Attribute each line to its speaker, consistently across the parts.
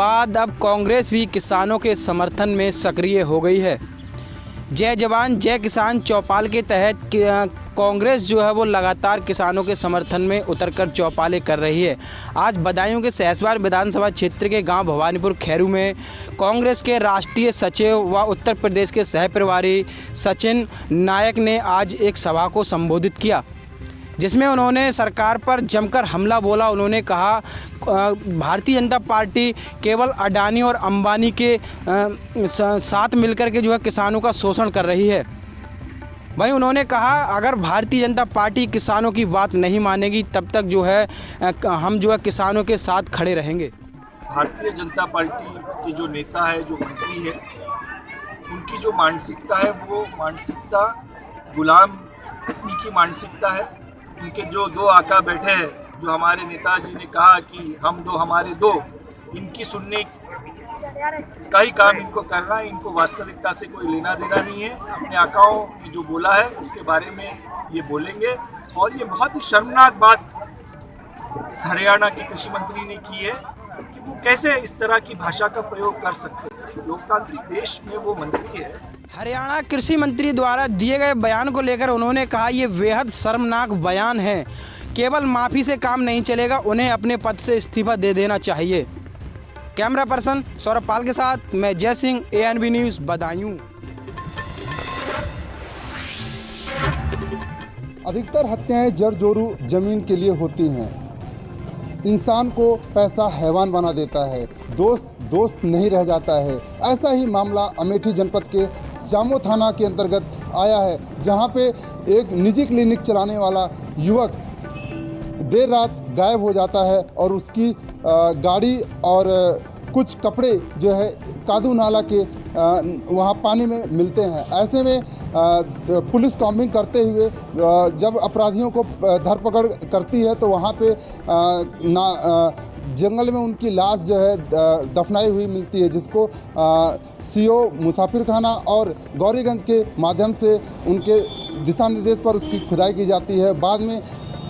Speaker 1: बाद अब कांग्रेस भी किसानों के समर्थन में सक्रिय हो गई है। जय जवान जय किसान चौपाल के तहत कांग्रेस जो है वो लगातार किसानों के समर्थन में उतरकर चौपालें कर रही है। आज बदायूं के सहसवार विधानसभा क्षेत्र के गांव भवानीपुर खैरू में कांग्रेस के राष्ट्रीय सचिव व उत्तर प्रदेश के सह प्रभारी सचिन नायक ने आज एक सभा को संबोधित किया, जिसमें उन्होंने सरकार पर जमकर हमला बोला। उन्होंने कहा भारतीय जनता पार्टी केवल अडानी और अंबानी के साथ मिलकर के जो है किसानों का शोषण कर रही है। वहीं उन्होंने कहा अगर भारतीय जनता पार्टी किसानों की बात नहीं मानेगी तब तक जो है हम जो है किसानों के साथ खड़े रहेंगे।
Speaker 2: भारतीय जनता पार्टी के जो नेता है, जो मंत्री है, उनकी जो मानसिकता है वो मानसिकता गुलाम की मानसिकता है। उनके जो दो आका बैठे हैं, जो हमारे नेताजी ने कहा कि हम दो हमारे दो, इनकी सुनने का ही काम इनको करना है। इनको वास्तविकता से कोई लेना देना नहीं है। अपने आकाओं ने जो बोला है उसके बारे में ये बोलेंगे। और ये बहुत ही शर्मनाक बात इस हरियाणा के कृषि मंत्री ने की है कि वो कैसे इस तरह की भाषा का प्रयोग कर सकते हैं। लोकतांत्रिक देश में वो मंत्री है।
Speaker 1: हरियाणा कृषि मंत्री द्वारा दिए गए बयान को लेकर उन्होंने कहा ये बेहद शर्मनाक बयान है। केवल माफ़ी से काम नहीं चलेगा, उन्हें अपने पद से इस्तीफा दे देना चाहिए। कैमरा पर्सन सौरभ पाल के साथ मैं जय सिंह, ANB न्यूज़ बदायूं।
Speaker 3: अधिकतर हत्याएं जरजोरू जमीन के लिए होती हैं। इंसान को पैसा हैवान बना देता है, दोस्त नहीं रह जाता है। ऐसा ही मामला अमेठी जनपद के जामो थाना के अंतर्गत आया है, जहां पे एक निजी क्लिनिक चलाने वाला युवक देर रात गायब हो जाता है और उसकी गाड़ी और कुछ कपड़े जो है कादू नाला के वहाँ पानी में मिलते हैं। ऐसे में पुलिस कॉम्बिंग करते हुए जब अपराधियों को धरपकड़ करती है तो वहाँ पे जंगल में उनकी लाश जो है दफनाई हुई मिलती है, जिसको CO मुसाफिर खाना और गौरीगंज के माध्यम से उनके दिशा निर्देश पर उसकी खुदाई की जाती है। बाद में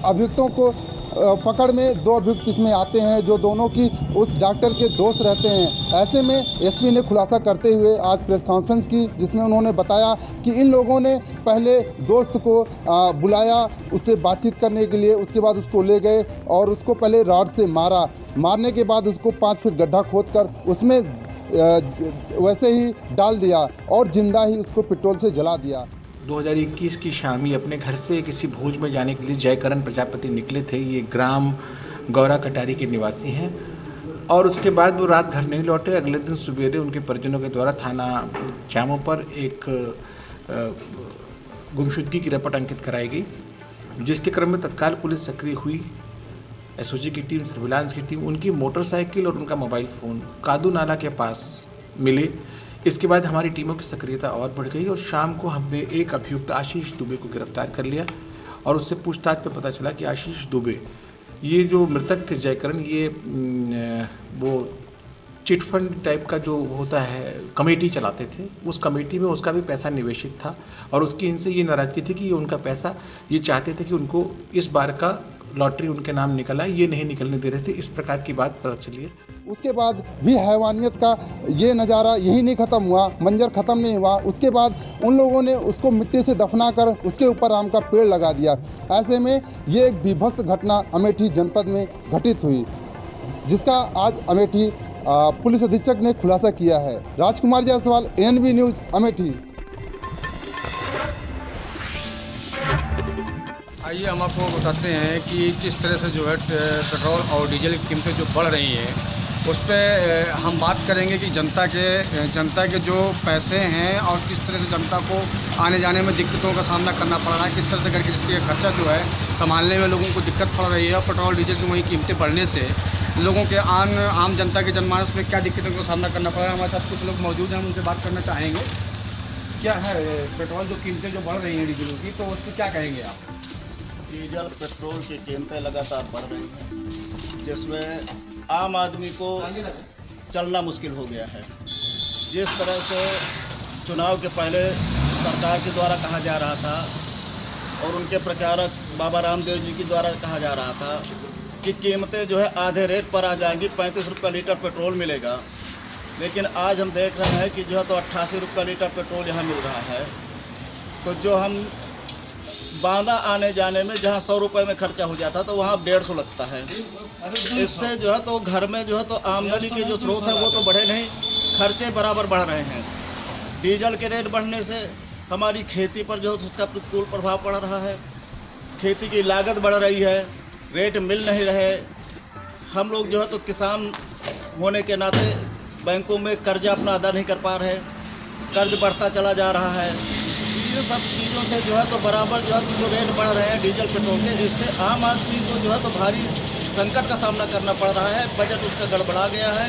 Speaker 3: अभियुक्तों को पकड़ में 2 अभियुक्त इसमें आते हैं जो दोनों की उस डॉक्टर के दोस्त रहते हैं। ऐसे में SP ने खुलासा करते हुए आज प्रेस कॉन्फ्रेंस की, जिसमें उन्होंने बताया कि इन लोगों ने पहले दोस्त को बुलाया उससे बातचीत करने के लिए, उसके बाद उसको ले गए और उसको पहले रॉड से मारने के बाद उसको 5 फीट गड्ढा खोदकर उसमें वैसे ही डाल दिया और जिंदा ही उसको पेट्रोल से जला दिया।
Speaker 4: 2021 की शाम ही अपने घर से किसी भोज में जाने के लिए जयकरण प्रजापति निकले थे। ये ग्राम गौरा कटारी के निवासी हैं और उसके बाद वो रात घर नहीं लौटे। अगले दिन सवेरे उनके परिजनों के द्वारा थाना जामो पर एक गुमशुदगी की रिपोर्ट अंकित कराई गई, जिसके क्रम में तत्काल पुलिस सक्रिय हुई। SOG की टीम, सर्विलांस की टीम, उनकी मोटरसाइकिल और उनका मोबाइल फ़ोन कादू नाला के पास मिले। इसके बाद हमारी टीमों की सक्रियता और बढ़ गई और शाम को हमने एक अभियुक्त आशीष दुबे को गिरफ्तार कर लिया और उससे पूछताछ पे पता चला कि आशीष दुबे, ये जो मृतक थे जयकरण, ये वो चिट फंड टाइप का जो होता है कमेटी चलाते थे। उस कमेटी में उसका भी पैसा निवेशित था और उसकी इनसे ये नाराज़गी थी कि ये उनका पैसा, ये चाहते थे कि उनको इस बार का लॉटरी उनके नाम निकला, ये नहीं निकलने दे रहे थे। इस प्रकार की बात पता चली है।
Speaker 3: उसके बाद भी हैवानियत का ये नज़ारा यही नहीं ख़त्म हुआ, मंजर ख़त्म नहीं हुआ। उसके बाद उन लोगों ने उसको मिट्टी से दफना कर उसके ऊपर आम का पेड़ लगा दिया। ऐसे में ये एक बीभत्स घटना अमेठी जनपद में घटित हुई, जिसका आज अमेठी पुलिस अधीक्षक ने खुलासा किया है। राजकुमार जायसवाल, ANB न्यूज़, अमेठी।
Speaker 5: आइए हम आपको बताते हैं कि किस तरह से जो है पेट्रोल और डीजल की कीमतें जो बढ़ रही हैं, उस पर हम बात करेंगे कि जनता के जो पैसे हैं और किस तरह से जनता को आने जाने में दिक्कतों का सामना करना पड़ रहा है, किस तरह से करके जिसके खर्चा जो है संभालने में लोगों को दिक्कत पड़ रही है। और पेट्रोल डीजल की वही कीमतें बढ़ने से लोगों के आम जनता के जनमानस में क्या दिक्कतों का सामना करना पड़ रहा है। हमारे साथ कुछ लोग मौजूद हैं, हम उनसे बात करना चाहेंगे। क्या है पेट्रोल जो कीमतें जो बढ़ रही हैं डीजलों की, तो उस पर क्या कहेंगे आप?
Speaker 6: डीजल पेट्रोल की कीमतें लगातार बढ़ रही हैं, जिसमें आम आदमी को चलना मुश्किल हो गया है। जिस तरह से चुनाव के पहले सरकार के द्वारा कहा जा रहा था और उनके प्रचारक बाबा रामदेव जी के द्वारा कहा जा रहा था कि कीमतें जो है आधे रेट पर आ जाएंगी, 35 रुपये लीटर पेट्रोल मिलेगा। लेकिन आज हम देख रहे हैं कि जो है तो 88 रुपये लीटर पेट्रोल यहाँ मिल रहा है। तो जो हम बांदा आने जाने में जहाँ 100 रुपये में खर्चा हो जाता तो वहाँ 150 लगता है। इससे जो है तो घर में जो है तो आमदनी के जो स्रोत हैं वो तो बढ़े नहीं, खर्चे बराबर बढ़ रहे हैं। डीजल के रेट बढ़ने से हमारी खेती पर जो है उसका प्रतिकूल प्रभाव पड़ रहा है। खेती की लागत बढ़ रही है, रेट मिल नहीं रहे। हम लोग जो है तो किसान होने के नाते बैंकों में कर्जा अपना अदा नहीं कर पा रहे, कर्ज बढ़ता चला जा रहा है। ये सब चीज़ों से जो है तो बराबर जो है तो रेट बढ़ रहे हैं डीजल पेट्रोल के, जिससे आम आदमी को जो है तो भारी संकट का सामना करना पड़ रहा है। बजट उसका गड़बड़ा गया है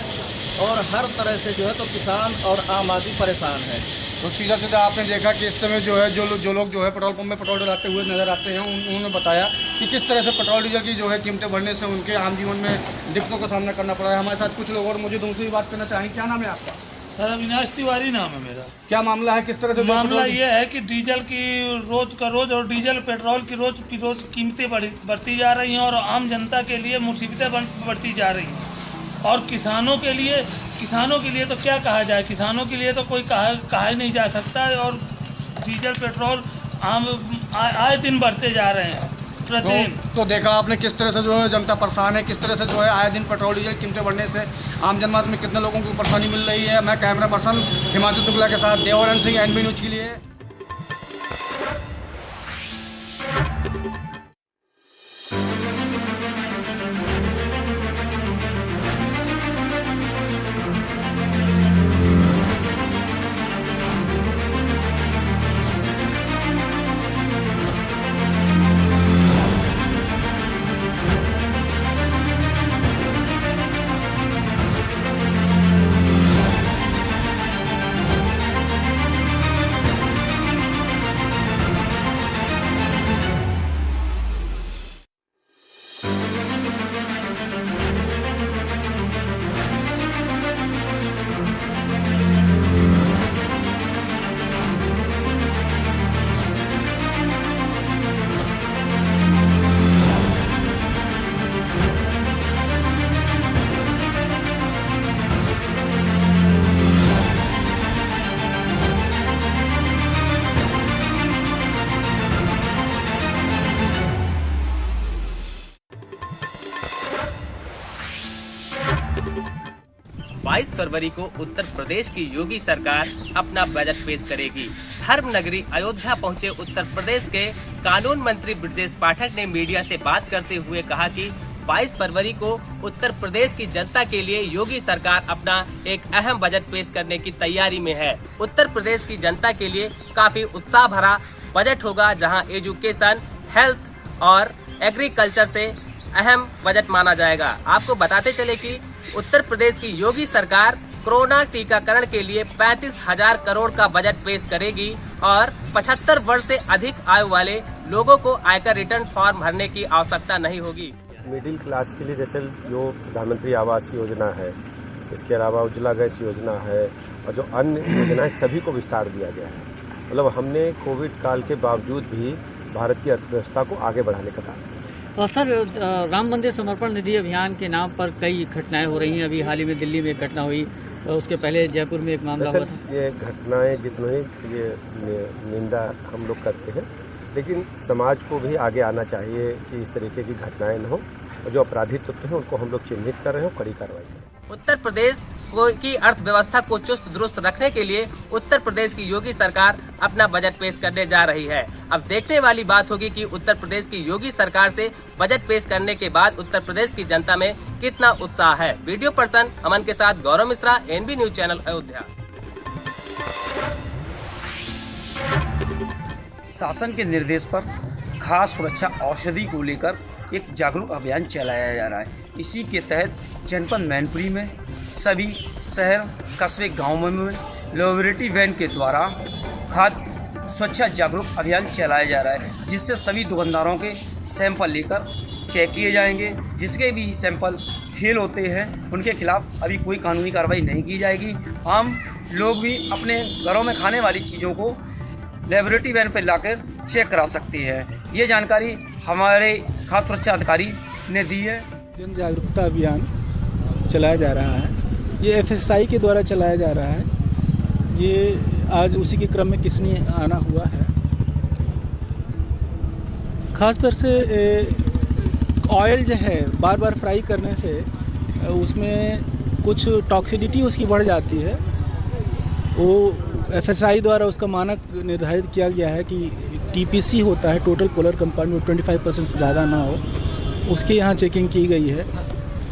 Speaker 6: और हर तरह से जो है तो किसान और आम आदमी परेशान है।
Speaker 5: तो सीधा सीधा आपने देखा कि इस समय जो है जो लोग जो है पेट्रोल पंप में पेट्रोल डलाते हुए नजर आते हैं, उन्होंने बताया कि किस तरह से पेट्रोल डीजल की जो है कीमतें बढ़ने से उनके आम जीवन में दिक्कतों का सामना करना पड़ा है। हमारे साथ कुछ लोग और मुझे दूसरी बात करना चाहेंगे। क्या नाम है आपका?
Speaker 7: सर अविनाश तिवारी नाम है मेरा।
Speaker 5: क्या मामला है, किस तरह से
Speaker 7: मामला ये है कि डीजल की रोज का रोज और डीजल पेट्रोल की रोज कीमतें बढ़ती जा रही हैं और आम जनता के लिए मुसीबतें बढ़ती जा रही हैं। और किसानों के लिए तो क्या कहा जाए, किसानों के लिए तो कोई कहा ही नहीं जा सकता है। और डीजल पेट्रोल आए दिन बढ़ते जा रहे हैं प्रतिदिन।
Speaker 5: तो देखा आपने किस तरह से जो है जनता परेशान है, किस तरह से जो है आए दिन पेट्रोल डीजल कीमतें बढ़ने से आम जनमानस में कितने लोगों को परेशानी मिल रही है। मैं कैमरा पर्सन हिमांशु शुक्ला के साथ देवानंद सिंह, एनबी न्यूज़ के लिए।
Speaker 8: फरवरी को उत्तर प्रदेश की योगी सरकार अपना बजट पेश करेगी। धर्म नगरी अयोध्या पहुंचे उत्तर प्रदेश के कानून मंत्री ब्रजेश पाठक ने मीडिया से बात करते हुए कहा कि 22 फरवरी को उत्तर प्रदेश की जनता के लिए योगी सरकार अपना एक अहम बजट पेश करने की तैयारी में है। उत्तर प्रदेश की जनता के लिए काफी उत्साह भरा बजट होगा, जहां एजुकेशन, हेल्थ और एग्रीकल्चर से अहम बजट माना जाएगा। आपको बताते चले कि उत्तर प्रदेश की योगी सरकार कोरोना टीकाकरण के लिए 35,000 करोड़ का बजट पेश करेगी और 75 वर्ष से अधिक आयु वाले लोगों को आयकर रिटर्न फॉर्म भरने की आवश्यकता नहीं होगी।
Speaker 9: मिडिल क्लास के लिए जैसे जो प्रधानमंत्री आवास योजना है, इसके अलावा उज्ज्वला गैस योजना है और जो अन्य योजनाएं सभी को विस्तार दिया गया है। मतलब हमने कोविड काल के बावजूद भी भारत की अर्थव्यवस्था को आगे बढ़ाने का काम।
Speaker 10: और सर, राम मंदिर समर्पण निधि अभियान के नाम पर कई घटनाएं हो रही हैं। अभी हाल ही में दिल्ली में एक घटना हुई, उसके पहले जयपुर में एक मामला हुआ था। ये
Speaker 9: घटनाएं जितनी ये निंदा हम लोग करते हैं, लेकिन समाज को भी आगे आना चाहिए कि इस तरीके की घटनाएं न हो और जो अपराधी तत्व हैं उनको हम लोग चिन्हित कर रहे हैं, कड़ी कार्रवाई करें।
Speaker 8: उत्तर प्रदेश की अर्थव्यवस्था को चुस्त दुरुस्त रखने के लिए उत्तर प्रदेश की योगी सरकार अपना बजट पेश करने जा रही है। अब देखने वाली बात होगी कि उत्तर प्रदेश की योगी सरकार से बजट पेश करने के बाद उत्तर प्रदेश की जनता में कितना उत्साह है। वीडियो पर्सन अमन के साथ Gaurav Mishra, NB news channel Ayodhya.
Speaker 11: शासन के निर्देश पर खास सुरक्षा औषधि को लेकर एक जागरूक अभियान चलाया जा रहा है। इसी के तहत जनपद मैनपुरी में सभी शहर, कस्बे, गाँव में लेबोरेटरी वैन के द्वारा खाद्य स्वच्छता जागरूक अभियान चलाया जा रहा है, जिससे सभी दुकानदारों के सैंपल लेकर चेक किए जाएंगे। जिसके भी सैंपल फेल होते हैं उनके खिलाफ अभी कोई कानूनी कार्रवाई नहीं की जाएगी। हम लोग भी अपने घरों में खाने वाली चीज़ों को लेबोरेटरी वैन पर लाकर चेक करा सकते हैं। ये जानकारी हमारे खाद्य सुरक्षा अधिकारी ने दी है।
Speaker 12: जन जागरूकता अभियान चलाया जा रहा है। ये FSI के द्वारा चलाया जा रहा है। ये आज उसी के क्रम में किसनी आना हुआ है। ख़ासतौर से ऑयल जो है बार बार फ्राई करने से उसमें कुछ टॉक्सिसिटी उसकी बढ़ जाती है। वो FSI द्वारा उसका मानक निर्धारित किया गया है कि TPC होता है, टोटल पोलर कंपाउंड, 25% से ज़्यादा ना हो। उसके यहाँ चेकिंग की गई है।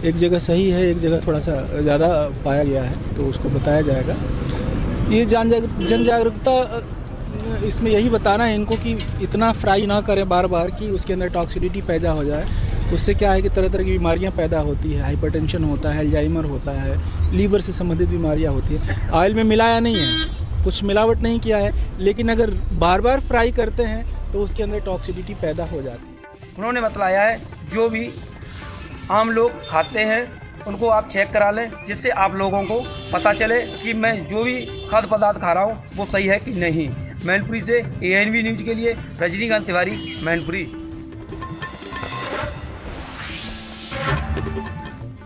Speaker 12: एक जगह सही है, एक जगह थोड़ा सा ज़्यादा पाया गया है, तो उसको बताया जाएगा। ये जन जागरूकता इसमें यही बताना है इनको कि इतना फ्राई ना करें बार बार कि उसके अंदर टॉक्सिसिटी पैदा हो जाए। उससे क्या है कि तरह तरह की बीमारियां पैदा होती है, हाइपरटेंशन होता है, अल्जाइमर होता है, लीवर से संबंधित बीमारियां होती है। ऑयल में मिलाया नहीं है, कुछ मिलावट नहीं किया है, लेकिन अगर बार बार फ्राई करते हैं तो उसके अंदर टॉक्सिसिटी पैदा हो जाती है।
Speaker 11: उन्होंने बतलाया है जो भी आम लोग खाते हैं उनको आप चेक करा लें, जिससे आप लोगों को पता चले कि मैं जो भी खाद्य पदार्थ खा रहा हूँ वो सही है कि नहीं। मैनपुरी से ANB न्यूज़ के लिए रजनीकांत तिवारी, मैनपुरी।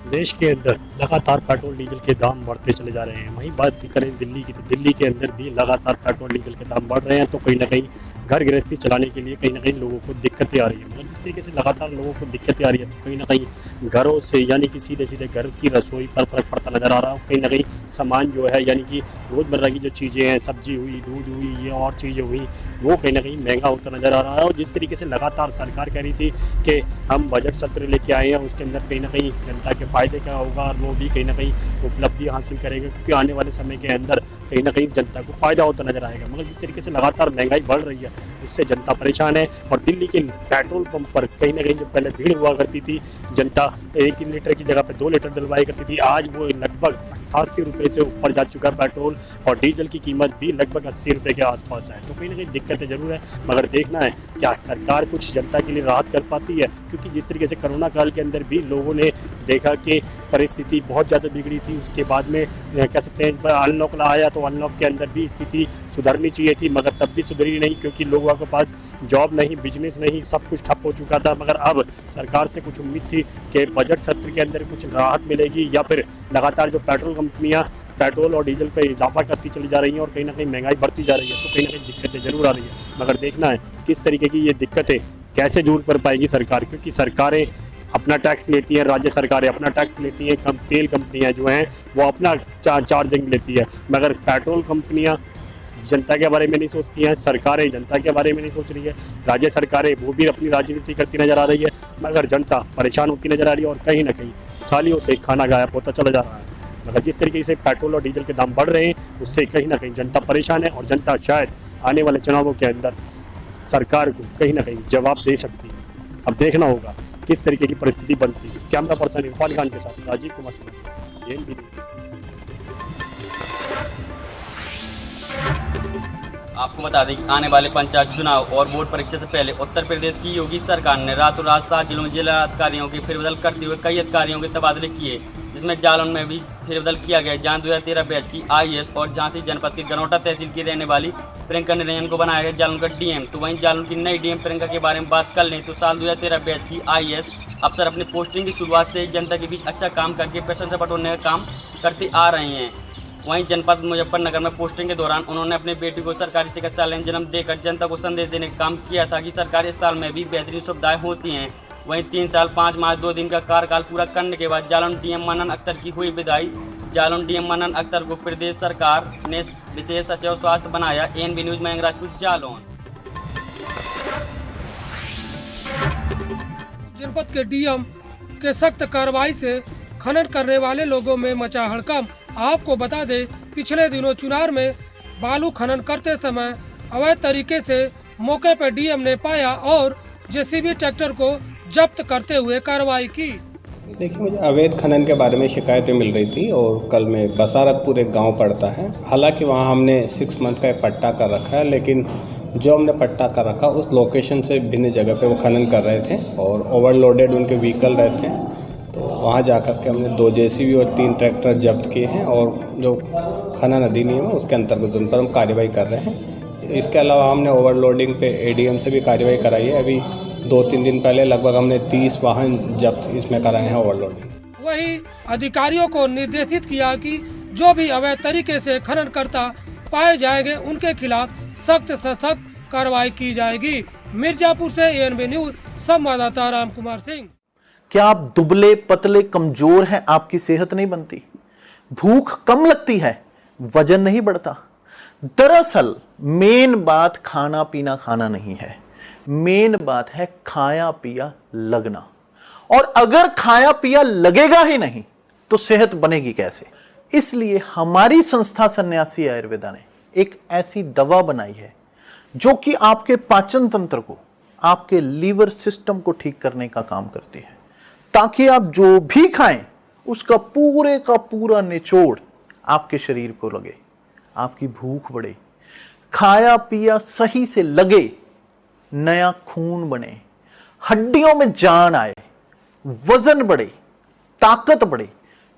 Speaker 13: देश के अंदर लगातार पेट्रोल डीजल के दाम बढ़ते चले जा रहे हैं। वहीं बात करें दिल्ली की, तो दिल्ली के अंदर भी लगातार पेट्रोल डीजल के दाम बढ़ रहे हैं। तो कहीं ना कहीं घर गृहस्थी चलाने के लिए कहीं ना कहीं लोगों को दिक्कतें आ रही है। मगर जिस तरीके से लगातार लोगों को दिक्कतें आ रही है, तो कहीं ना कहीं घरों से यानी कि सीधे सीधे घर की रसोई पर फर्क पड़ता नज़र आ रहा है। कहीं ना कहीं सामान जो है यानी कि रोज़मर्रा की जो चीज़ें हैं, सब्जी हुई, दूध हुई, ये और चीज़ें हुई, वो कहीं ना कहीं महंगा होता नज़र आ रहा है। और जिस तरीके से लगातार सरकार कह रही थी कि हम बजट सत्र लेके आए हैं, उसके अंदर कहीं ना कहीं जनता के फ़ायदे क्या होगा और वो भी कहीं ना कहीं उपलब्धि हासिल करेंगे, क्योंकि आने वाले समय के अंदर कहीं ना कहीं जनता को फ़ायदा होता नज़र आएगा। मगर जिस तरीके से लगातार महंगाई बढ़ रही है उससे जनता परेशान है। और दिल्ली के पेट्रोल पंप पर कहीं ना कहीं जो पहले भीड़ हुआ करती थी, जनता 1 लीटर की जगह पे 2 लीटर डलवाया करती थी, आज वो लगभग 88 रुपये से ऊपर जा चुका है पेट्रोल, और डीजल की कीमत भी लगभग 80 रुपये के आसपास है। तो कहीं ना कहीं दिक्कतें जरूर है, मगर देखना है क्या सरकार कुछ जनता के लिए राहत कर पाती है। क्योंकि जिस तरीके से कोरोना काल के अंदर भी लोगों ने देखा कि परिस्थिति बहुत ज़्यादा बिगड़ी थी, उसके बाद में कह सकते हैं अनलॉक आया, तो अनलॉक के अंदर भी स्थिति सुधरनी चाहिए थी, मगर तब भी सुधरी नहीं, क्योंकि लोगों के पास जॉब नहीं, बिजनेस नहीं, सब कुछ ठप हो चुका था। मगर अब सरकार से कुछ उम्मीद थी कि बजट सत्र के अंदर कुछ राहत मिलेगी, या फिर लगातार जो पेट्रोल कंपनियां पेट्रोल और डीजल पर इजाफा करती चली जा रही हैं और कहीं ना कहीं महंगाई बढ़ती जा रही है, तो कहीं ना कहीं दिक्कतें जरूर आ रही है। मगर देखना है किस तरीके की ये दिक्कतें कैसे दूर कर पाएगी सरकार, क्योंकि सरकारें अपना टैक्स लेती हैं, राज्य सरकारें अपना टैक्स लेती हैं, तेल कंपनियां जो हैं वो अपना चार्जिंग लेती है, मगर पेट्रोल कंपनियां जनता के बारे में नहीं सोचती हैं, सरकारें जनता के बारे में नहीं सोच रही है, राज्य सरकारें वो भी अपनी राजनीति करती नज़र आ रही है, मगर जनता परेशान होती नज़र आ रही है और कहीं ना कहीं थालियों से खाना गायब होता चला जा रहा है। मगर जिस तरीके से पेट्रोल और डीजल के दाम बढ़ रहे हैं उससे कहीं ना कहीं जनता परेशान है, और जनता शायद आने वाले चुनावों के अंदर सरकार को कहीं ना कहीं जवाब दे सकती है। अब देखना होगा किस तरीके की परिस्थिति बनती है। कैमरा पर्सन इरफान खान के साथ राजीव कुमार, ANB।
Speaker 14: आपको बता दें कि आने वाले पंचायत चुनाव और बोर्ड परीक्षा से पहले उत्तर प्रदेश की योगी सरकार ने रातों रात 7 जिलों में जिला अधिकारियों की फेरबदल करते हुए कई अधिकारियों के तबादले किए, जिसमें जालौन में भी फेरबदल किया गया, जहां 2013 बैच की IAS और झांसी जनपद के गनौटा तहसील की रहने वाली प्रियंका निरंजन को बनाया गया जालौन का DM। तो वहीं जालौन की नई DM प्रियंका के बारे में बात कर लें तो साल 2013 बैच की IAS अफसर अपनी पोस्टिंग की शुरुआत से जनता के बीच अच्छा काम करके प्रशंसा बटोरने का काम करते आ रहे हैं। वहीं जनपद मुजफ्फरनगर में पोस्टिंग के दौरान उन्होंने अपनी बेटी को सरकारी चिकित्सालय जन्म देकर जनता को संदेश देने का काम किया था कि सरकारी अस्पताल में भी बेहतरीन सुविधाएं होती हैं। वहीं 3 साल 5 माह 2 दिन का कार्यकाल पूरा करने के बाद जालौन DM मनन अख्तर की हुई विदाई। जालौन DM मनन अख्तर को प्रदेश सरकार ने विशेष सचिव स्वास्थ्य बनाया। ANB news Mayank Rajput, Jalaun.
Speaker 15: जनपद के DM के सख्त कार्रवाई से खनन करने वाले लोगों में मचा हड़कंप। आपको बता दें, पिछले दिनों चुनार में बालू खनन करते समय अवैध तरीके से मौके पर DM ने पाया और JCB ट्रैक्टर को जब्त करते हुए कार्रवाई की।
Speaker 16: देखिए, मुझे अवैध खनन के बारे में शिकायतें मिल रही थी और कल में बसारतपुर एक गांव पड़ता है, हालांकि वहां हमने 6 मंथ का एक पट्टा कर रखा है, लेकिन जो हमने पट्टा कर रखा उस लोकेशन से भिन्न जगह पे वो खनन कर रहे थे और ओवरलोडेड उनके व्हीकल रहते हैं। तो वहाँ जाकर के हमने 2 JCB और 3 ट्रैक्टर जब्त किए हैं और जो खनन अधिनियम है उसके अंतर्गत उन पर हम कार्रवाई कर रहे हैं। इसके अलावा हमने ओवरलोडिंग पे ADM से भी कार्रवाई कराई है। अभी 2-3 दिन पहले लगभग हमने 30 वाहन जब्त इसमें कराए हैं ओवरलोडिंग।
Speaker 15: वहीं अधिकारियों को निर्देशित किया कि जो भी अवैध तरीके से खनन करता पाए जाएंगे उनके खिलाफ सख्त से सख्त कार्रवाई की जाएगी। मिर्जापुर से एएनबी न्यूज संवाददाता राम कुमार सिंह।
Speaker 17: क्या आप दुबले पतले कमजोर हैं, आपकी सेहत नहीं बनती, भूख कम लगती है, वजन नहीं बढ़ता? दरअसल मेन बात खाना पीना खाना नहीं है, मेन बात है खाया पिया लगना। और अगर खाया पिया लगेगा ही नहीं तो सेहत बनेगी कैसे? इसलिए हमारी संस्था सन्यासी आयुर्वेदा ने एक ऐसी दवा बनाई है जो कि आपके पाचन तंत्र को, आपके लीवर सिस्टम को ठीक करने का काम करती है, ताकि आप जो भी खाएं उसका पूरे का पूरा निचोड़ आपके शरीर को लगे, आपकी भूख बढ़े, खाया पिया सही से लगे, नया खून बने, हड्डियों में जान आए, वजन बढ़े, ताकत बढ़े,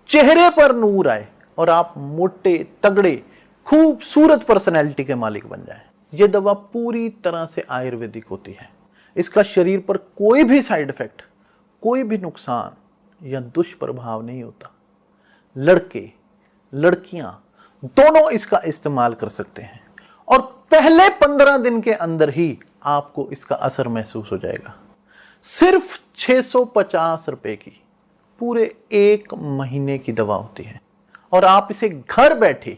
Speaker 17: चेहरे पर नूर आए और आप मोटे तगड़े खूबसूरत पर्सनैलिटी के मालिक बन जाएं। यह दवा पूरी तरह से आयुर्वेदिक होती है। इसका शरीर पर कोई भी साइड इफेक्ट, कोई भी नुकसान या दुष्प्रभाव नहीं होता। लड़के लड़कियां दोनों इसका इस्तेमाल कर सकते हैं और पहले 15 दिन के अंदर ही आपको इसका असर महसूस हो जाएगा। सिर्फ 650 रुपए की पूरे 1 महीने की दवा होती है और आप इसे घर बैठे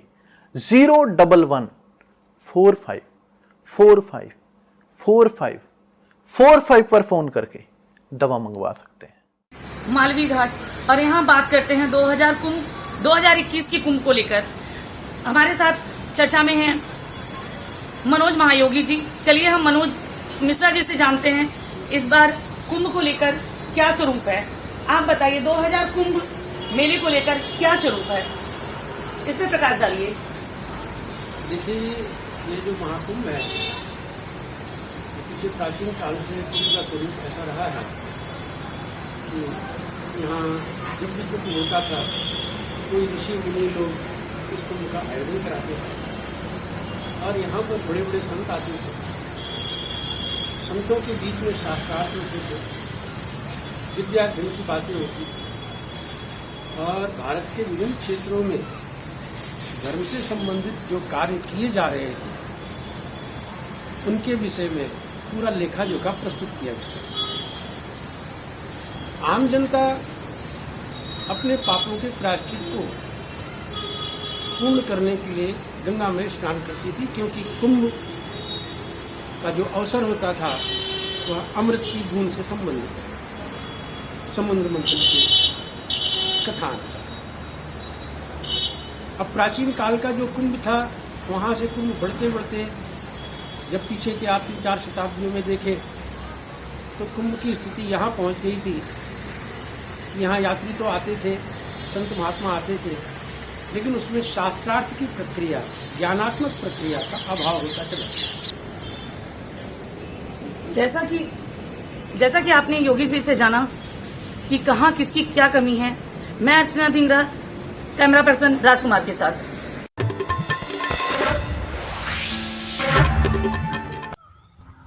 Speaker 17: 01145454545 पर फोन करके दवा मंगवा सकते हैं।
Speaker 18: मालवी घाट, और यहाँ बात करते हैं 2021 की कुंभ को लेकर। हमारे साथ चर्चा में हैं मनोज महायोगी जी। चलिए हम मनोज मिश्रा जी से जानते हैं इस बार कुंभ को लेकर क्या स्वरूप है। आप बताइए 2000 कुंभ मेले को लेकर क्या स्वरूप है, इसमें प्रकाश डालिए।
Speaker 19: देखिए, ये जो महाकुंभ है पिछले प्राचीन काल से कुंभ का स्वरूप ऐसा रहा है कि यहाँ जब भी कुंभ होता था कोई ऋषि मुनि लोग इस कुंभ का आयोजन कराते थे और यहाँ पर बड़े बड़े संत आते थे। संतों के बीच में शास्त्रार्थ होते थे, विद्या धन की बातें होती थी और भारत के विभिन्न क्षेत्रों में धर्म से संबंधित जो कार्य किए जा रहे थे उनके विषय में पूरा लेखा जोखा प्रस्तुत किया गया। आम जनता अपने पापों के प्रायश्चित को पूर्ण करने के लिए गंगा में स्नान करती थी, क्योंकि कुंभ का जो अवसर होता था वह अमृत की बूंद से संबंधित है, समुद्र मंथन की कथा। अब प्राचीन काल का जो कुंभ था वहाँ से कुंभ बढ़ते बढ़ते जब पीछे के आप 3-4 शताब्दियों में देखे तो कुंभ की स्थिति यहाँ पहुँच गई थी कि यहाँ यात्री तो आते थे, संत महात्मा आते थे, लेकिन उसमें शास्त्रार्थ की प्रक्रिया, ज्ञानात्मक प्रक्रिया का अभाव होता चला।
Speaker 18: जैसा कि आपने योगी जी से जाना कि कहाँ किसकी क्या कमी है, मैं अर्चना धिंगरा, कैमरा पर्सन राजकुमार के साथ।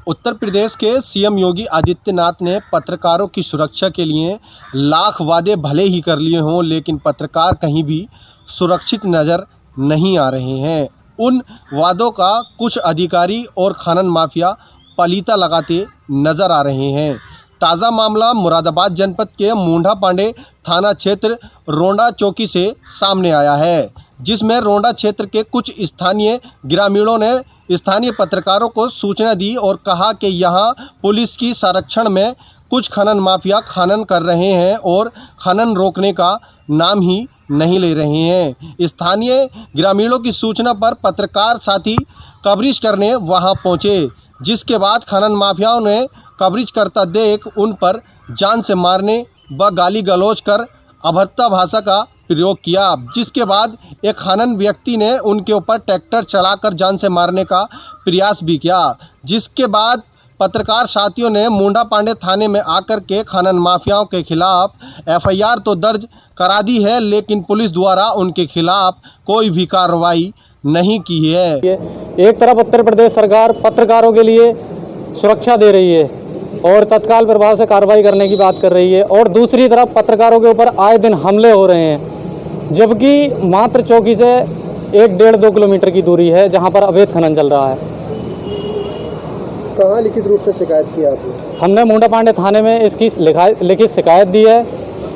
Speaker 20: उत्तर प्रदेश के सीएम योगी आदित्यनाथ ने पत्रकारों की सुरक्षा के लिए लाख वादे भले ही कर लिए हों, लेकिन पत्रकार कहीं भी सुरक्षित नजर नहीं आ रहे हैं। उन वादों का कुछ अधिकारी और खनन माफिया पलीता लगाते नजर आ रहे हैं। ताज़ा मामला मुरादाबाद जनपद के मुंडा पांडे थाना क्षेत्र रोंडा चौकी से सामने आया है, जिसमें रोंडा क्षेत्र के कुछ स्थानीय ग्रामीणों ने स्थानीय पत्रकारों को सूचना दी और कहा कि यहां पुलिस की संरक्षण में कुछ खनन माफिया खनन कर रहे हैं और खनन रोकने का नाम ही नहीं ले रहे हैं। स्थानीय ग्रामीणों की सूचना पर पत्रकार साथी कवरेज करने वहां पहुंचे, जिसके बाद खनन माफियाओं ने कवरेज करता देख उन पर जान से मारने व गाली गलौज कर अभद्र भाषा का प्रयोग किया, जिसके बाद एक खनन व्यक्ति ने उनके ऊपर ट्रैक्टर चढ़ाकर जान से मारने का प्रयास भी किया। जिसके बाद पत्रकार साथियों ने मुंडा पांडे थाने में आकर के खनन माफियाओं के खिलाफ एफआईआर तो दर्ज करा दी है, लेकिन पुलिस द्वारा उनके खिलाफ कोई भी कार्रवाई नहीं की है।
Speaker 21: एक तरफ उत्तर प्रदेश सरकार पत्रकारों के लिए सुरक्षा दे रही है, और तत्काल प्रभाव से कार्रवाई करने की बात कर रही है, और दूसरी तरफ पत्रकारों के ऊपर आए दिन हमले हो रहे हैं, जबकि मात्र चौकी से 1-1.5-2 किलोमीटर की दूरी है जहां पर अवैध खनन चल रहा है।
Speaker 20: कहाँ लिखित रूप से शिकायत की आपने?
Speaker 21: हमने मुंडा पांडे थाने में इसकी लिखित शिकायत दी है,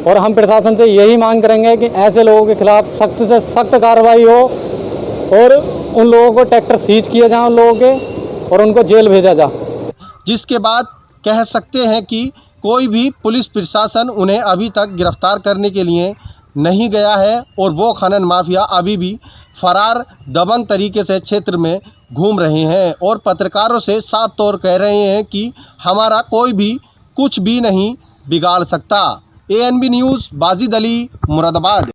Speaker 21: और हम प्रशासन से यही मांग करेंगे कि ऐसे लोगों के खिलाफ सख्त से सख्त कार्रवाई हो और उन लोगों को ट्रैक्टर सीज किया जाए उन लोगों के, और उनको जेल भेजा जाए।
Speaker 20: जिसके बाद कह सकते हैं कि कोई भी पुलिस प्रशासन उन्हें अभी तक गिरफ्तार करने के लिए नहीं गया है, और वो खनन माफिया अभी भी फरार दबंग तरीके से क्षेत्र में घूम रहे हैं, और पत्रकारों से साफ तौर कह रहे हैं कि हमारा कोई भी कुछ भी नहीं बिगाड़ सकता। ANB news, Bajid Ali, Moradabad.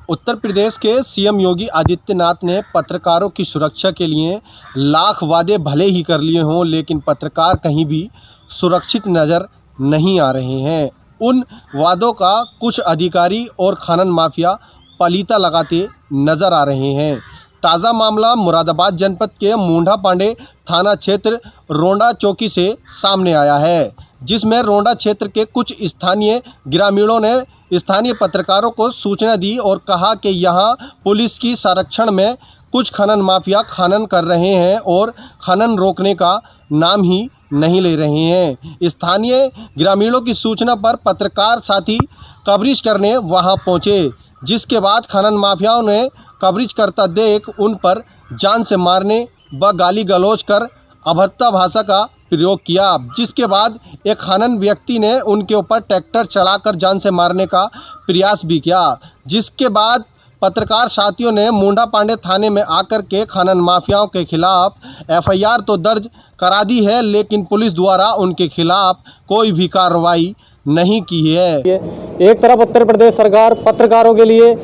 Speaker 20: उत्तर प्रदेश के CM योगी आदित्यनाथ ने पत्रकारों की सुरक्षा के लिए लाख वादे भले ही कर लिए हों, लेकिन पत्रकार कहीं भी सुरक्षित नज़र नहीं आ रहे हैं। उन वादों का कुछ अधिकारी और खनन माफिया पलीता लगाते नजर आ रहे हैं। ताज़ा मामला मुरादाबाद जनपद के मुंडा पांडे थाना क्षेत्र रोंडा चौकी से सामने आया है, जिसमें रोंडा क्षेत्र के कुछ स्थानीय ग्रामीणों ने स्थानीय पत्रकारों को सूचना दी और कहा कि यहां पुलिस की संरक्षण में कुछ खनन माफिया खनन कर रहे हैं और खनन रोकने का नाम ही नहीं ले रहे हैं। स्थानीय ग्रामीणों की सूचना पर पत्रकार साथी कवरेज करने वहां पहुंचे, जिसके बाद खनन माफियाओं ने कवरेज करता देख उन पर जान से मारने व गाली गलौज कर अभद्र भाषा का प्रयोग किया, जिसके बाद एक खनन व्यक्ति ने उनके ऊपर ट्रैक्टर चढ़ाकर जान से मारने का प्रयास भी किया। जिसके बाद पत्रकार साथियों ने मुंडा पांडे थाने में आकर के खनन माफियाओं के खिलाफ FIR तो दर्ज करा दी है, लेकिन पुलिस द्वारा उनके खिलाफ कोई भी कार्रवाई नहीं की है।
Speaker 21: एक तरफ उत्तर प्रदेश सरकार पत्रकारों के लिए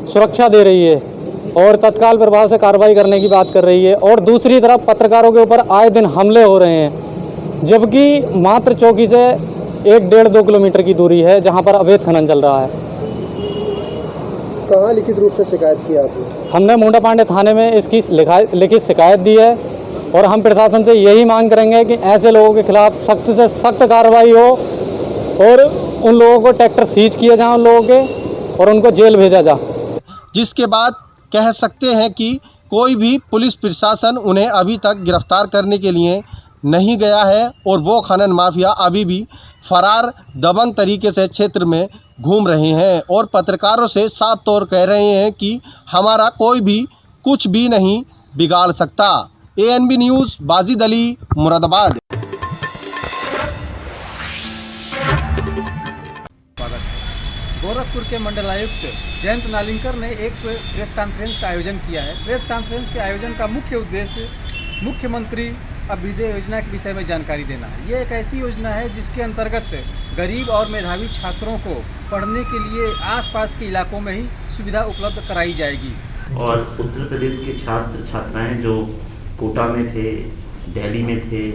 Speaker 21: सुरक्षा दे रही है और तत्काल प्रभाव से कार्रवाई करने की बात कर रही है, और दूसरी तरफ पत्रकारों के ऊपर आए दिन हमले हो रहे हैं, जबकि मात्र चौकी से 1-1.5-2 किलोमीटर की दूरी है जहां पर अवैध खनन चल रहा है।
Speaker 20: कहाँ लिखित रूप से शिकायत की आपने?
Speaker 21: हमने मुंडा पांडे थाने में इसकी लिखित शिकायत दी है, और हम प्रशासन से यही मांग करेंगे कि ऐसे लोगों के खिलाफ सख्त से सख्त कार्रवाई हो और उन लोगों को ट्रैक्टर सीज किया जाए उन लोगों के, और उनको जेल भेजा जाए।
Speaker 20: जिसके बाद कह सकते हैं कि कोई भी पुलिस प्रशासन उन्हें अभी तक गिरफ्तार करने के लिए नहीं गया है, और वो खनन माफिया अभी भी फरार दबंग तरीके से क्षेत्र में घूम रहे हैं, और पत्रकारों से साफ तौर कह रहे हैं कि हमारा कोई भी कुछ भी नहीं बिगाड़ सकता। ANB news, Bajid Ali, Moradabad.
Speaker 22: गोरखपुर के मंडलायुक्त जयंत नालिंकर ने एक प्रेस कॉन्फ्रेंस का आयोजन किया है। प्रेस कॉन्फ्रेंस के आयोजन का मुख्य उद्देश्य मुख्यमंत्री अभ्युदय योजना के विषय में जानकारी देना है। ये एक ऐसी योजना है जिसके अंतर्गत गरीब और मेधावी छात्रों को पढ़ने के लिए आसपास के इलाकों में ही सुविधा उपलब्ध कराई जाएगी।
Speaker 23: और उत्तर प्रदेश के छात्र छात्राएं जो कोटा में थे, दिल्ली में थे,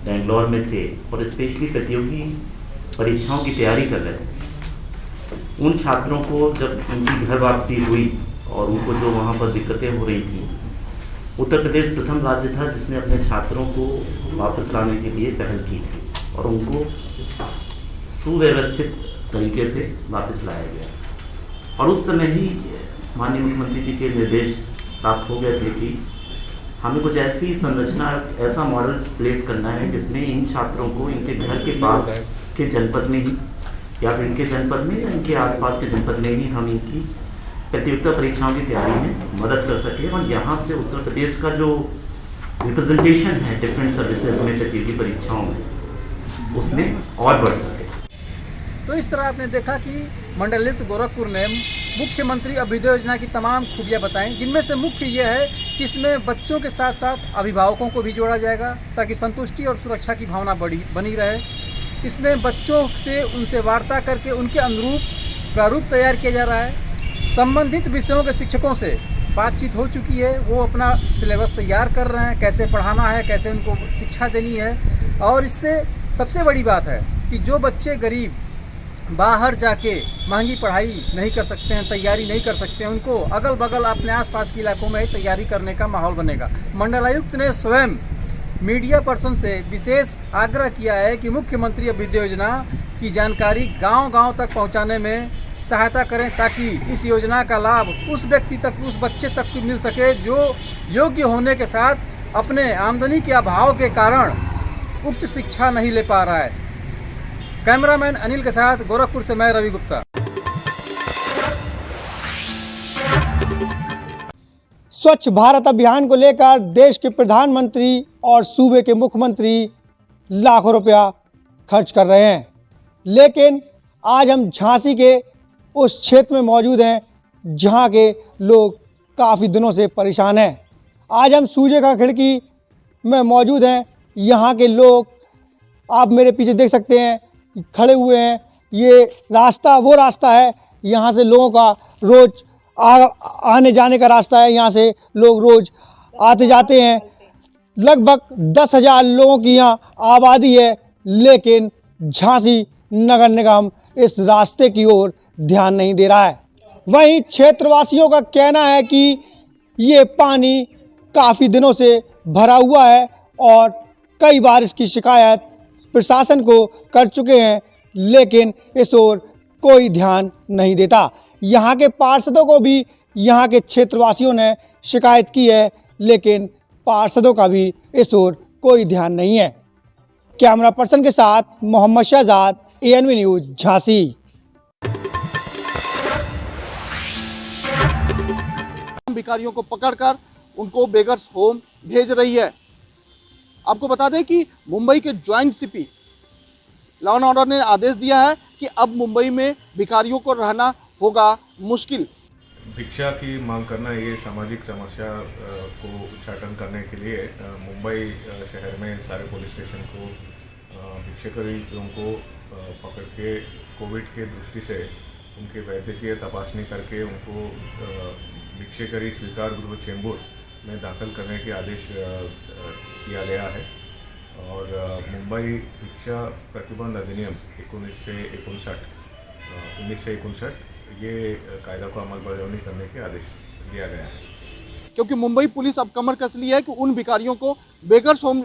Speaker 23: बेंगलोर में थे और स्पेशली प्रतियोगी परीक्षाओं की तैयारी कर रहे थे, उन छात्रों को जब उनकी घर वापसी हुई और उनको जो वहाँ पर दिक्कतें हो रही थी, उत्तर प्रदेश प्रथम राज्य था जिसने अपने छात्रों को वापस लाने के लिए पहल की थी और उनको सुव्यवस्थित तरीके से वापस लाया गया। और उस समय ही माननीय मुख्यमंत्री जी के निर्देश प्राप्त हो गए थे कि हमें कुछ ऐसी संरचना, ऐसा मॉडल प्लेस करना है जिसमें इन छात्रों को इनके घर के पास के जनपद में ही या फिर इनके जनपद में या इनके आसपास के जनपद में ही हम इनकी प्रतियोगिता परीक्षाओं की तैयारी में मदद कर सकें और यहाँ से उत्तर प्रदेश का जो रिप्रेजेंटेशन है डिफरेंट सर्विसेज में प्रतियोगी परीक्षाओं में उसमें और बढ़ सके।
Speaker 22: तो इस तरह आपने देखा कि मंडलायुक्त गोरखपुर ने मुख्यमंत्री अभ्युदय योजना की तमाम खूबियाँ बताई, जिनमें से मुख्य ये है कि इसमें बच्चों के साथ साथ अभिभावकों को भी जोड़ा जाएगा ताकि संतुष्टि और सुरक्षा की भावना बनी रहे। इसमें बच्चों से उनसे वार्ता करके उनके अनुरूप प्रारूप तैयार किया जा रहा है। संबंधित विषयों के शिक्षकों से बातचीत हो चुकी है, वो अपना सिलेबस तैयार कर रहे हैं, कैसे पढ़ाना है, कैसे उनको शिक्षा देनी है। और इससे सबसे बड़ी बात है कि जो बच्चे गरीब बाहर जाके महंगी पढ़ाई नहीं कर सकते हैं, तैयारी नहीं कर सकते हैं, उनको अगल बगल अपने आसपास के इलाकों में तैयारी करने का माहौल बनेगा। मंडलायुक्त ने स्वयं मीडिया पर्सन से विशेष आग्रह किया है कि मुख्यमंत्री अभ्युदय योजना की जानकारी गांव-गांव तक पहुंचाने में सहायता करें, ताकि इस योजना का लाभ उस व्यक्ति तक, उस बच्चे तक भी मिल सके जो योग्य होने के साथ अपने आमदनी के अभाव के कारण उच्च शिक्षा नहीं ले पा रहा है। कैमरामैन अनिल के साथ गोरखपुर से मैं रवि गुप्ता।
Speaker 1: स्वच्छ भारत अभियान को लेकर देश के प्रधानमंत्री और सूबे के मुख्यमंत्री लाखों रुपया खर्च कर रहे हैं, लेकिन आज हम झांसी के उस क्षेत्र में मौजूद हैं जहां के लोग काफ़ी दिनों से परेशान हैं। आज हम सूजे का खिड़की में मौजूद हैं। यहां के लोग आप मेरे पीछे देख सकते हैं खड़े हुए हैं। ये रास्ता वो रास्ता है, यहाँ से लोगों का रोज़ आने जाने का रास्ता है। यहाँ से लोग रोज़ आते जाते हैं। लगभग 10,000 लोगों की यहाँ आबादी है, लेकिन झांसी नगर निगम इस रास्ते की ओर ध्यान नहीं दे रहा है। वहीं क्षेत्रवासियों का कहना है कि ये पानी काफ़ी दिनों से भरा हुआ है और कई बार इसकी शिकायत प्रशासन को कर चुके हैं, लेकिन इस ओर कोई ध्यान नहीं देता। यहाँ के पार्षदों को भी यहाँ के क्षेत्रवासियों ने शिकायत की है, लेकिन पार्षदों का भी इस ओर कोई ध्यान नहीं है। कैमरा पर्सन के साथ मोहम्मद शहजाद, ANB न्यूज़ झांसी।
Speaker 2: भिखारियों को पकड़कर उनको बेगर्स होम भेज रही है। आपको बता दें कि मुंबई के joint CP law and order ने आदेश दिया है कि अब मुंबई में भिखारियों को रहना होगा मुश्किल।
Speaker 4: भिक्षा की मांग करना ये सामाजिक समस्या को उच्चाटन करने के लिए मुंबई शहर में सारे पुलिस स्टेशन को भिक्षुकों को पकड़ के कोविड के दृष्टि से उनके वैद्यकीय तपासनी करके उनको भिक्षुकरी स्वीकार गृह चेंबूर में दाखिल करने के आदेश किया गया है। और मुंबई भिक्षा प्रतिबंध अधिनियम 1959 ये कायदा को अमल बजावनी करने के आदेश दिया गया है।
Speaker 2: क्योंकि मुंबई पुलिस अब कमर कस ली है कि उन भिखारियों को बेगर्स होम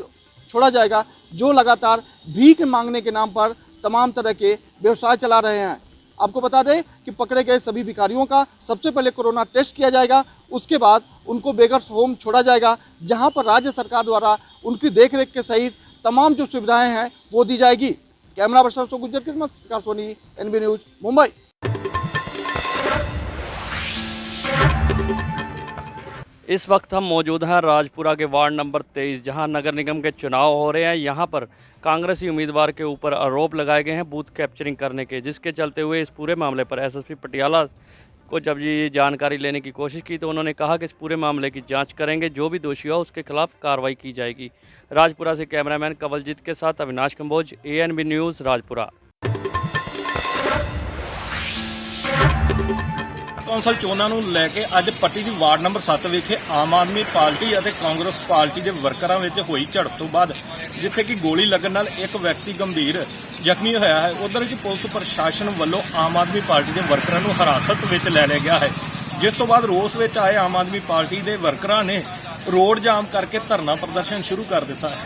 Speaker 2: छोड़ा जाएगा जो लगातार भीख मांगने के नाम पर तमाम तरह के व्यवसाय चला रहे हैं। आपको बता दें कि पकड़े गए सभी भिखारियों का सबसे पहले कोरोना टेस्ट किया जाएगा, उसके बाद उनको बेगर्स होम छोड़ा जाएगा, जहां पर राज्य सरकार द्वारा उनकी देखरेख के सहित तमाम जो सुविधाएं हैं वो दी जाएगी। कैमरा पर्सन से गुजर के सोनी, NB न्यूज़ मुंबई।
Speaker 24: इस वक्त हम मौजूद हैं राजपुरा के वार्ड नंबर 23, जहां नगर निगम के चुनाव हो रहे हैं। यहां पर कांग्रेसी उम्मीदवार के ऊपर आरोप लगाए गए हैं बूथ कैप्चरिंग करने के, जिसके चलते हुए इस पूरे मामले पर SSP पटियाला को जब ये जानकारी लेने की कोशिश की तो उन्होंने कहा कि इस पूरे मामले की जांच करेंगे, जो भी दोषी हो उसके खिलाफ कार्रवाई की जाएगी। राजपुरा से कैमरामैन कवलजीत के साथ Avinash Kamboj, ANB news Rajpura.
Speaker 25: Council ਚੋਣਾਂ ਨੂੰ ਲੈ ਕੇ ਅੱਜ ਪੱਟੀ ਦੀ ਵਾਰਡ ਨੰਬਰ 7 ਵਿਖੇ ਆਮ ਆਦਮੀ ਪਾਰਟੀ ਅਤੇ ਕਾਂਗਰਸ ਪਾਰਟੀ ਦੇ ਵਰਕਰਾਂ ਵਿੱਚ ਹੋਈ ਝੜਪ ਤੋਂ ਬਾਅਦ ਜਿੱਥੇ ਕਿ ਗੋਲੀ ਲੱਗਣ ਨਾਲ ਇੱਕ ਵਿਅਕਤੀ ਗੰਭੀਰ ਜ਼ਖਮੀ ਹੋਇਆ ਹੈ, ਉਧਰ ਕਿ ਪੁਲਿਸ ਪ੍ਰਸ਼ਾਸਨ ਵੱਲੋਂ ਆਮ ਆਦਮੀ ਪਾਰਟੀ ਦੇ ਵਰਕਰਾਂ ਨੂੰ ਹਿਰਾਸਤ ਵਿੱਚ ਲੈ ਲਿਆ ਗਿਆ ਹੈ, ਜਿਸ ਤੋਂ ਬਾਅਦ ਰੋਸ ਵਿੱਚ ਆਏ ਆਮ ਆਦਮੀ ਪਾਰਟੀ ਦੇ ਵਰਕਰਾਂ ਨੇ ਰੋਡ ਜਾਮ ਕਰਕੇ ਧਰਨਾ ਪ੍ਰਦਰਸ਼ਨ ਸ਼ੁਰੂ ਕਰ ਦਿੱਤਾ ਹੈ।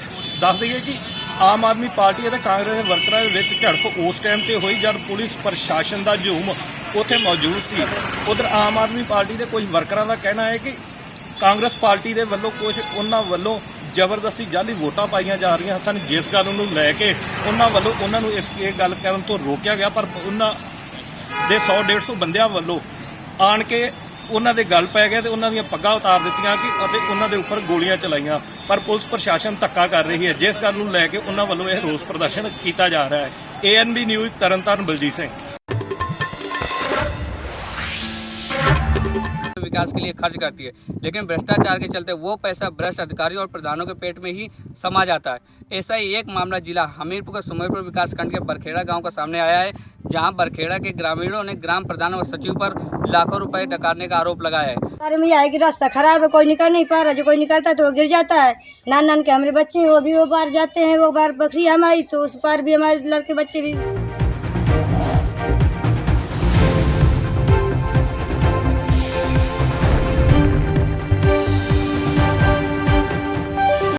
Speaker 25: ਦੱਸ ਦਈਏ ਕਿ ਆਮ ਆਦਮੀ ਪਾਰਟੀ ਅਤੇ ਕਾਂਗਰਸ ਦੇ ਵਰਕਰਾਂ ਦੇ ਵਿੱਚ ਝੜਪ ਉਸ ਟਾਈਮ ਤੇ ਹੋਈ ਜਦ ਪੁਲਿਸ ਪ੍ਰਸ਼ਾਸਨ ਦਾ ਹਜੂਮ ਉੱਥੇ ਮੌਜੂਦ ਸੀ। ਉਧਰ ਆਮ ਆਦਮੀ ਪਾਰਟੀ ਦੇ ਕੁਝ ਵਰਕਰਾਂ ਦਾ ਕਹਿਣਾ ਹੈ ਕਿ ਕਾਂਗਰਸ ਪਾਰਟੀ ਦੇ ਵੱਲੋਂ ਕੁਝ ਉਹਨਾਂ ਵੱਲੋਂ ਜ਼ਬਰਦਸਤੀ ਜਾਲੀ ਵੋਟਾਂ ਪਾਈਆਂ ਜਾ ਰਹੀਆਂ ਸਨ, ਜਿਸ ਗੱਲ ਨੂੰ ਲੈ ਕੇ ਉਹਨਾਂ ਵੱਲੋਂ ਉਹਨਾਂ ਨੂੰ ਇਹ ਗੱਲ ਕਰਨ ਤੋਂ ਰੋਕਿਆ ਗਿਆ, ਪਰ ਉਹਨਾਂ ਦੇ 100-150 ਬੰਦਿਆਂ ਵੱਲੋਂ ਆਣ ਕੇ ਉਹਨਾਂ ਦੇ ਗੱਲ ਪੈ ਗਏ ਤੇ ਉਹਨਾਂ ਦੀਆਂ ਪੱਗਾਂ ਉਤਾਰ ਦਿੱਤੀਆਂ ਅਤੇ ਉਹਨਾਂ ਦੇ ਉੱਪਰ ਗੋਲੀਆਂ ਚਲਾਈਆਂ, ਪਰ ਪੁਲਿਸ ਪ੍ਰਸ਼ਾਸਨ ਧੱਕਾ ਕਰ ਰਹੀ ਹੈ, ਜਿਸ ਗੱਲ ਨੂੰ ਲੈ ਕੇ ਉਹਨਾਂ ਵੱਲੋਂ ਇਹ ਰੋਸ ਪ੍ਰਦਰਸ਼ਨ ਕੀਤਾ ਜਾ ਰਿਹਾ ਹੈ। ANB news Tarn Taran Baljit Singh.
Speaker 26: विकास के लिए खर्च करती है, लेकिन भ्रष्टाचार के चलते वो पैसा भ्रष्ट अधिकारियों और प्रधानों के पेट में ही समा जाता है। ऐसा ही एक मामला जिला हमीरपुर का सुमेरपुर विकास खंड के बरखेड़ा गांव का सामने आया है, जहां बरखेड़ा के ग्रामीणों ने ग्राम प्रधान व सचिव पर लाखों रुपए डकारने का आरोप लगाया है।
Speaker 27: अरे में आए कि रास्ता खराब है, कोई निकल नहीं पा रहा, जो कोई निकलता है तो वो गिर जाता है। नान नान के हमारे बच्चे वो भी वो पार जाते हैं, वो बार बकरी हमारी तो उस पार भी हमारे लड़के बच्चे भी